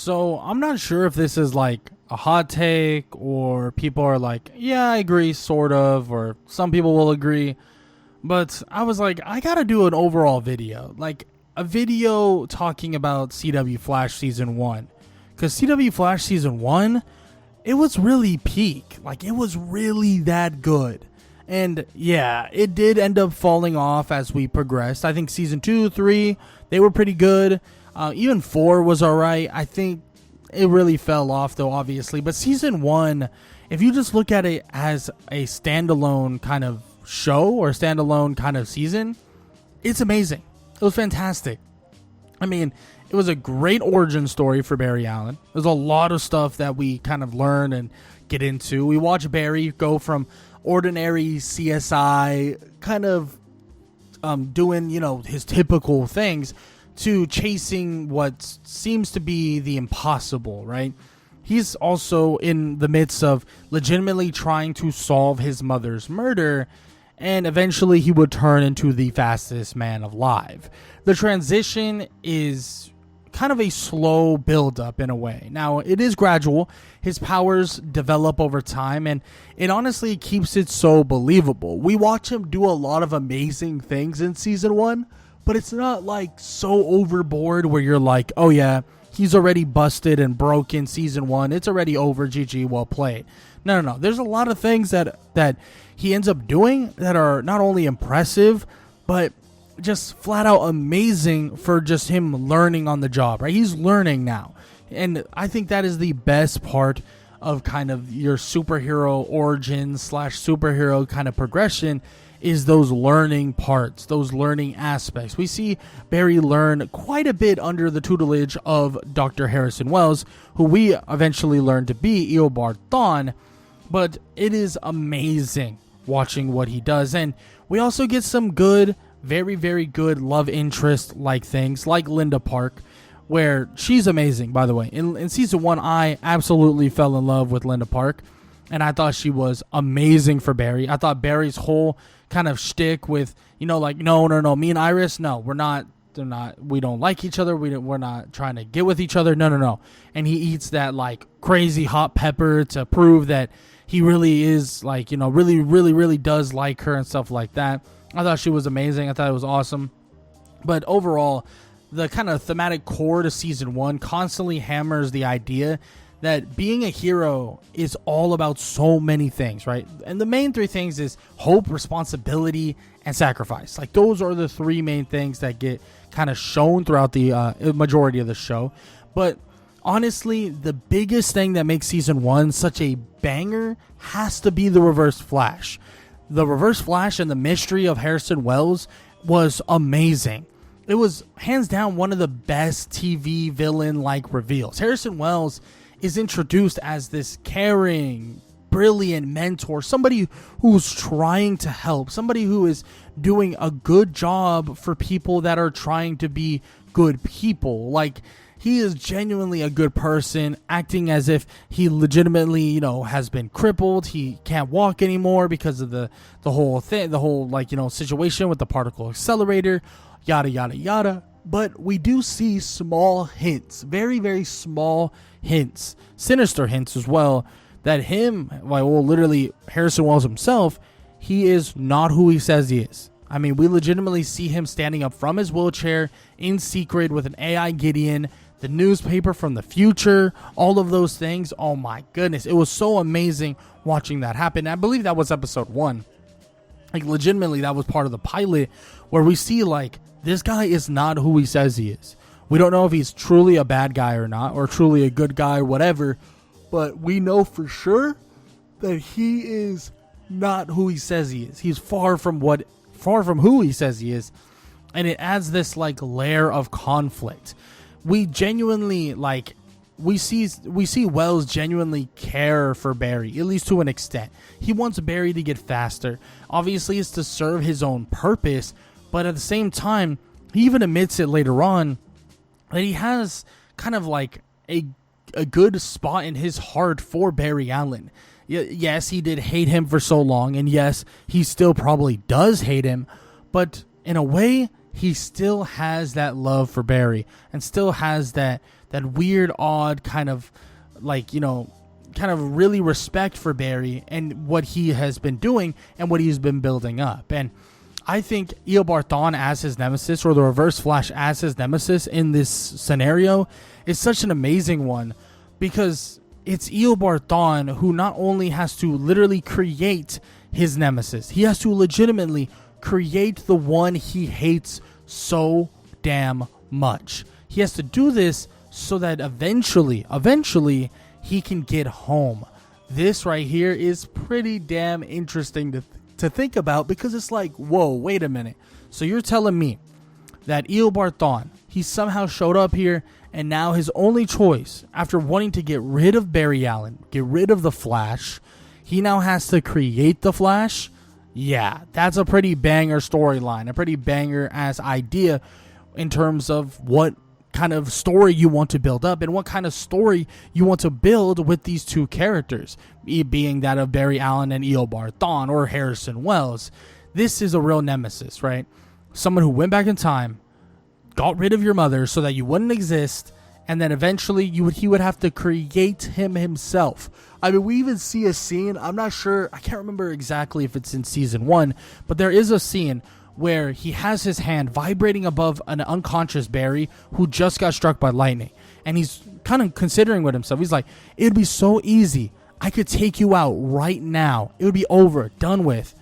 So I'm not sure if this is like a hot take or people are like, yeah, I agree, sort of, or some people will agree. But I was like, I gotta do an overall video, like a video talking about CW Flash Season 1. Because CW Flash Season 1, it was really peak. Like, it was really that good. And yeah, it did end up falling off as we progressed. I think Season 2, 3, they were pretty good. Even 4 was alright. I think it really fell off though, obviously. But Season 1, if you just look at it as a standalone kind of show or standalone kind of season, it's amazing. It was fantastic. I mean, it was a great origin story for Barry Allen. There's a lot of stuff that we kind of learn and get into. We watch Barry go from ordinary CSI kind of doing, his typical things to chasing what seems to be the impossible, right? He's also in the midst of legitimately trying to solve his mother's murder, and eventually he would turn into the fastest man alive. The transition is kind of a slow build-up in a way. Now, it is gradual. His powers develop over time, and it honestly keeps it so believable. We watch him do a lot of amazing things in Season 1, but it's not like so overboard where you're like, oh yeah, he's already busted and broken Season 1. It's already over. GG, well played. No. There's a lot of things that he ends up doing that are not only impressive, but just flat out amazing for just him learning on the job, right? He's learning now. And I think that is the best part of kind of your superhero origin / superhero kind of progression, is those learning parts, those learning aspects. We see Barry learn quite a bit under the tutelage of Dr. Harrison Wells, who we eventually learned to be Eobard Thawne, but it is amazing watching what he does. And we also get some good, very, very good love interest like things, like Linda Park, where she's amazing, by the way. In Season 1, I absolutely fell in love with Linda Park, and I thought she was amazing for Barry. I thought Barry's whole kind of shtick with, like, no, me and Iris, no, we don't like each other, we're not trying to get with each other, no. And he eats that, like, crazy hot pepper to prove that he really is, like, really, really, really does like her and stuff like that. I thought she was amazing. I thought it was awesome. But overall, the kind of thematic core to Season 1 constantly hammers the idea that being a hero is all about so many things, right? And the main three things is hope, responsibility, and sacrifice. Like, those are the three main things that get kind of shown throughout the majority of the show. But honestly, the biggest thing that makes Season 1 such a banger has to be the Reverse Flash. The Reverse Flash and the mystery of Harrison Wells was amazing. It was hands down one of the best TV villain-like reveals. Harrison Wells is introduced as this caring, brilliant mentor, somebody who's trying to help, somebody who is doing a good job for people that are trying to be good people. Like, he is genuinely a good person, acting as if he legitimately, has been crippled. He can't walk anymore because of the whole thing, the whole, situation with the particle accelerator, yada, yada, yada. But we do see small hints, very, very small hints, sinister hints as well, that literally Harrison Wells himself, he is not who he says he is. I mean, we legitimately see him standing up from his wheelchair in secret with an AI Gideon, the newspaper from the future, all of those things. Oh my goodness. It was so amazing watching that happen. I believe that was episode 1. Like, legitimately, that was part of the pilot where we see, like, this guy is not who he says he is. We don't know if he's truly a bad guy or not, or truly a good guy or whatever, but we know for sure that he is not who he says he is. He's far from who he says he is, and it adds this, like, layer of conflict. We genuinely, we see Wells genuinely care for Barry, at least to an extent. He wants Barry to get faster. Obviously, it's to serve his own purpose, but at the same time, he even admits it later on that he has kind of like a good spot in his heart for Barry Allen. Yes, he did hate him for so long, and yes, he still probably does hate him, but in a way, he still has that love for Barry and still has that that weird, odd kind of kind of really respect for Barry and what he has been doing and what he's been building up. And I think Eobard Thawne as his nemesis, or the Reverse Flash as his nemesis in this scenario, is such an amazing one, because it's Eobard Thawne who not only has to literally create his nemesis, he has to legitimately create the one he hates so damn much. He has to do this so that eventually he can get home. This right here is pretty damn interesting to think about, because it's like, whoa, wait a minute. So you're telling me that Eobard Thawne, he somehow showed up here, and now his only choice, after wanting to get rid of Barry Allen, get rid of the Flash, he now has to create the Flash? Yeah, that's a pretty banger storyline, a pretty banger ass idea in terms of what kind of story you want to build up and what kind of story you want to build with these two characters, being that of Barry Allen and Eobard Thawne, or Harrison Wells. This is a real nemesis, right? Someone who went back in time, got rid of your mother so that you wouldn't exist, and then eventually he would have to create him himself. I mean, we even see a scene, I'm not sure, I can't remember exactly if it's in season 1, but there is a scene where he has his hand vibrating above an unconscious Barry who just got struck by lightning. And he's kind of considering with himself. He's like, it'd be so easy. I could take you out right now. It would be over, done with.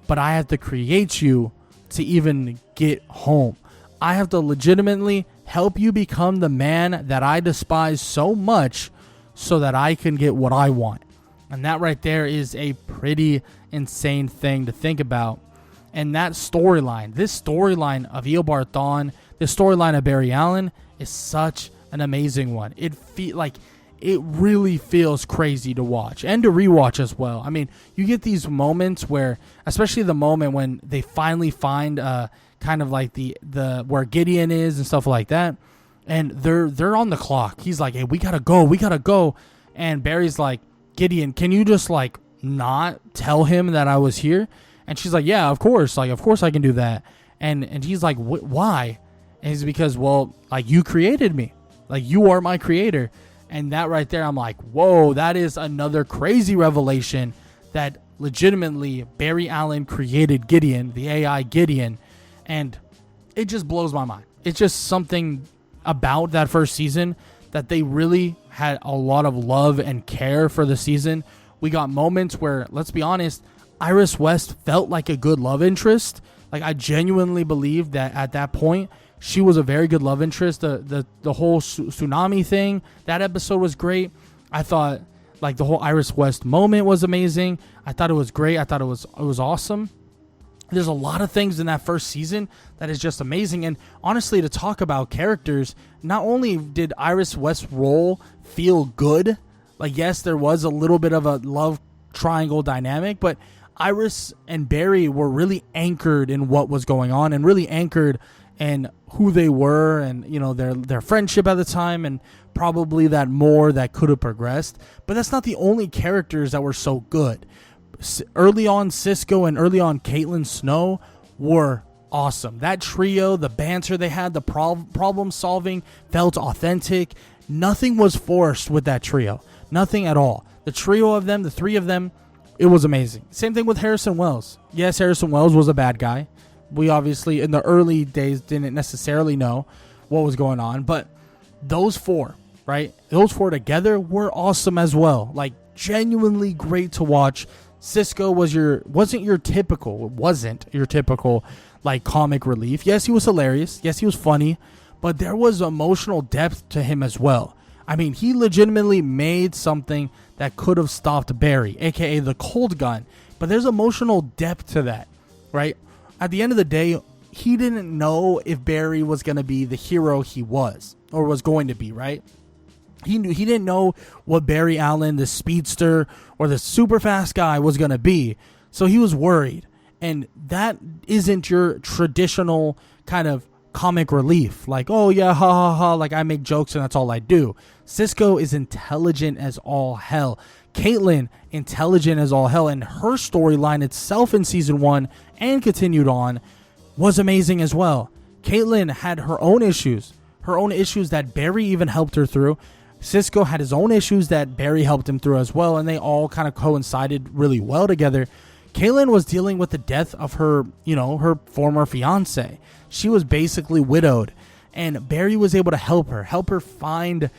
But I have to create you to even get home. I have to legitimately help you become the man that I despise so much so that I can get what I want. And that right there is a pretty insane thing to think about. And that storyline, this storyline of Eobard Thawne, this storyline of Barry Allen is such an amazing one. It really feels crazy to watch and to rewatch as well. I mean, you get these moments where, especially the moment when they finally find kind of like the where Gideon is and stuff like that, and they're on the clock. He's like, "Hey, we gotta go," and Barry's like, "Gideon, can you just like not tell him that I was here?" And she's like, "Yeah, of course. Like, of course I can do that." And he's like, "Why?" And he's because, well, like, you created me. Like, you are my creator. And that right there, I'm like, whoa, that is another crazy revelation that legitimately Barry Allen created Gideon, the AI Gideon. And it just blows my mind. It's just something about that first season that they really had a lot of love and care for the season. We got moments where, let's be honest, Iris West felt like a good love interest. Like, I genuinely believe that at that point, she was a very good love interest. The whole tsunami thing, that episode was great. I thought, like, the whole Iris West moment was amazing. I thought it was great. I thought it was awesome. There's a lot of things in that first season that is just amazing. And honestly, to talk about characters, not only did Iris West's role feel good, like, yes, there was a little bit of a love triangle dynamic, but Iris and Barry were really anchored in what was going on and really anchored in who they were and, you know, their friendship at the time, and probably that more that could have progressed. But that's not the only characters that were so good. Early on, Cisco and early on Caitlin Snow were awesome. That trio, the banter they had, the problem solving felt authentic. Nothing was forced with that trio. Nothing at all. The trio of them, the three of them, it was amazing. Same thing with Harrison Wells. Yes, Harrison Wells was a bad guy. We obviously, in the early days, didn't necessarily know what was going on. But those four, right? Those four together were awesome as well. Like, genuinely great to watch. Cisco wasn't your typical like comic relief. Yes, he was hilarious. Yes, he was funny. But there was emotional depth to him as well. I mean, he legitimately made something that could have stopped Barry, aka the cold gun. But there's emotional depth to that, right? At the end of the day, he didn't know if Barry was going to be the hero he was, or was going to be, right? He didn't know what Barry Allen, the speedster or the super fast guy, was going to be. So he was worried. And that isn't your traditional kind of comic relief. Like, oh yeah, ha ha ha, like I make jokes and that's all I do. Cisco is intelligent as all hell. Caitlin, intelligent as all hell. And her storyline itself in season 1 and continued on was amazing as well. Caitlin had her own issues. her own issues that Barry even helped her through. Cisco had his own issues that Barry helped him through as well, and they all kind of coincided really well together. Caitlyn was dealing with the death of her, her former fiance. She was basically widowed, and Barry was able to help her find,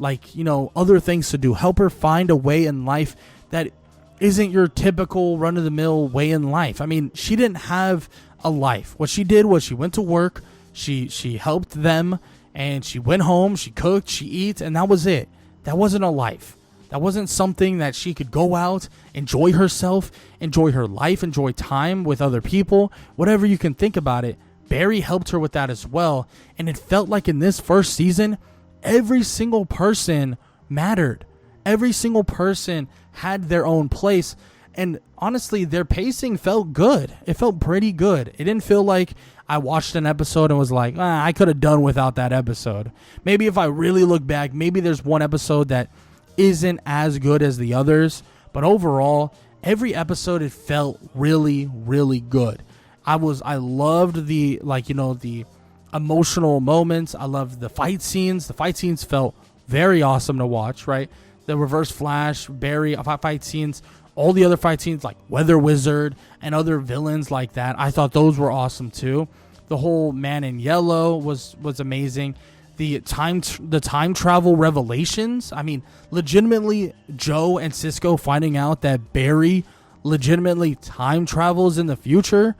other things to do, help her find a way in life that isn't your typical run-of-the-mill way in life. I mean, she didn't have a life. What she did was she went to work, she helped them, and she went home, she cooked, she ate, and that was it. That wasn't a life. That wasn't something that she could go out, enjoy herself, enjoy her life, enjoy time with other people, whatever you can think about it. Barry helped her with that as well, and it felt like in this first season, every single person mattered. Every single person had their own place, and honestly, their pacing felt good. It felt pretty good. It didn't feel like I watched an episode and was like, I could have done without that episode. Maybe if I really look back, maybe there's one episode that isn't as good as the others, but overall, every episode, it felt really, really good. I loved the emotional moments. I loved the fight scenes. The fight scenes felt very awesome to watch, right? The Reverse Flash, Barry fight scenes, all the other fight scenes like Weather Wizard and other villains like that. I thought those were awesome too. The whole Man in Yellow was amazing. The time travel revelations. I mean, legitimately, Joe and Cisco finding out that Barry legitimately time travels in the future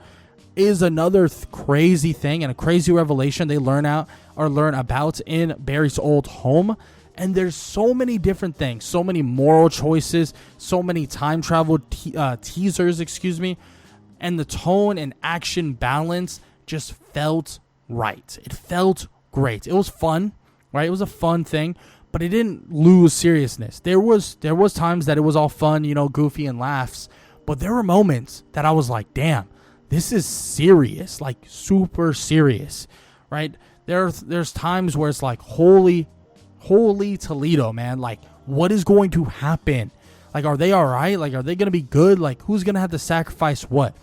is another crazy thing and a crazy revelation they learn about in Barry's old home. And there's so many different things, so many moral choices, so many time travel teasers, and the tone and action balance just felt right. It felt great. It was fun, right? It was a fun thing, but it didn't lose seriousness. There was times that it was all fun, goofy and laughs, but there were moments that I was like, damn, this is serious, like super serious, right? There's times where it's like, holy Toledo, man. Like, what is going to happen? Like, are they all right? Like, are they going to be good? Like, who's going to have to sacrifice what?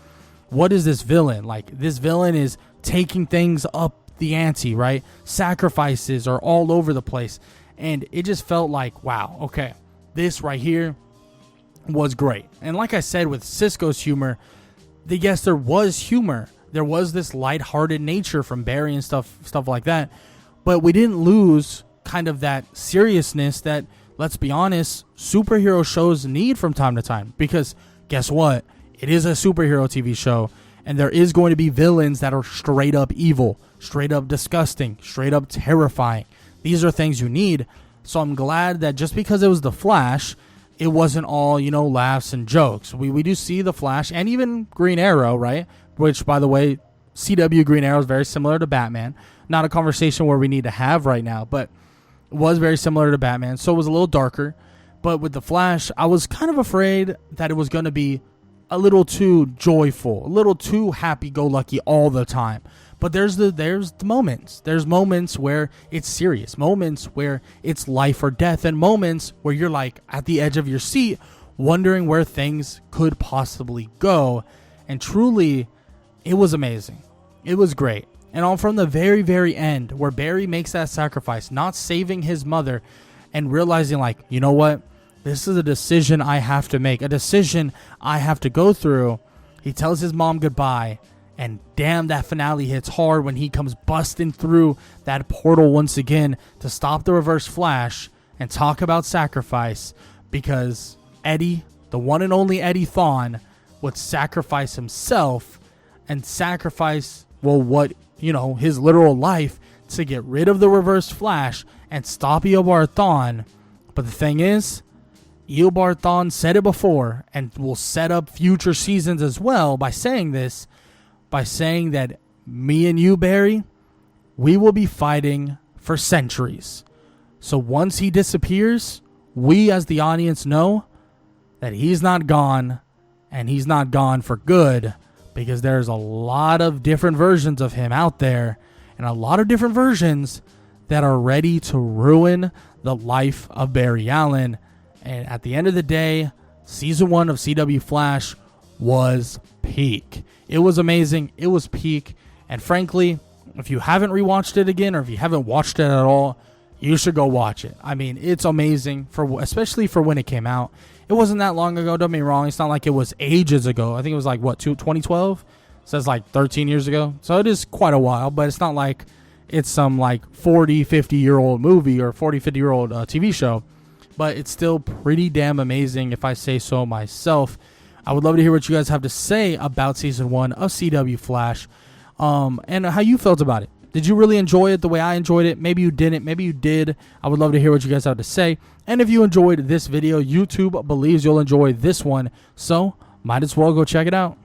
What is this villain? Like, this villain is taking things up the ante, right? Sacrifices are all over the place. And it just felt like, wow, okay, this right here was great. And like I said, with Cisco's humor, yes, there was humor. There was this lighthearted nature from Barry and stuff like that. But we didn't lose kind of that seriousness that, let's be honest, superhero shows need from time to time. Because guess what? It is a superhero TV show, and there is going to be villains that are straight up evil, straight up disgusting, straight up terrifying. These are things you need. So I'm glad that just because it was The Flash, it wasn't all, laughs and jokes. We do see The Flash and even Green Arrow, right? Which, by the way, CW Green Arrow is very similar to Batman. Not a conversation where we need to have right now, but it was very similar to Batman, so it was a little darker. But with The Flash, I was kind of afraid that it was going to be a little too joyful, a little too happy-go-lucky all the time. But there's the moments. There's moments where it's serious, moments where it's life or death, and moments where you're like at the edge of your seat wondering where things could possibly go. And truly, it was amazing. It was great. And from the very, very end, where Barry makes that sacrifice, not saving his mother, and realizing, like, you know what? This is a decision I have to make, a decision I have to go through. He tells his mom goodbye, and damn, that finale hits hard when he comes busting through that portal once again to stop the Reverse Flash and talk about sacrifice, because Eddie, the one and only Eddie Thawne, would sacrifice himself and sacrifice, his literal life to get rid of the Reverse Flash and stop Eobard Thawne. But the thing is, Eobard Thawne said it before and will set up future seasons as well by saying that me and you, Barry, we will be fighting for centuries. So once he disappears, we as the audience know that he's not gone, and he's not gone for good, because there's a lot of different versions of him out there, and a lot of different versions that are ready to ruin the life of Barry Allen. And at the end of the day, season 1 of CW Flash was peak. It was amazing. It was peak. And frankly, If you haven't rewatched it again, or if you haven't watched it at all, you should go watch it. I mean, it's amazing, especially for when it came out. It wasn't that long ago, don't get me wrong. It's not like it was ages ago. I think it was like, 2012? So it's like 13 years ago. So it is quite a while, but it's not like it's some like 40, 50-year-old movie or 40, 50-year-old TV show. But it's still pretty damn amazing, if I say so myself. I would love to hear what you guys have to say about Season 1 of CW Flash, and how you felt about it. Did you really enjoy it the way I enjoyed it? Maybe you didn't. Maybe you did. I would love to hear what you guys have to say. And if you enjoyed this video, YouTube believes you'll enjoy this one. So might as well go check it out.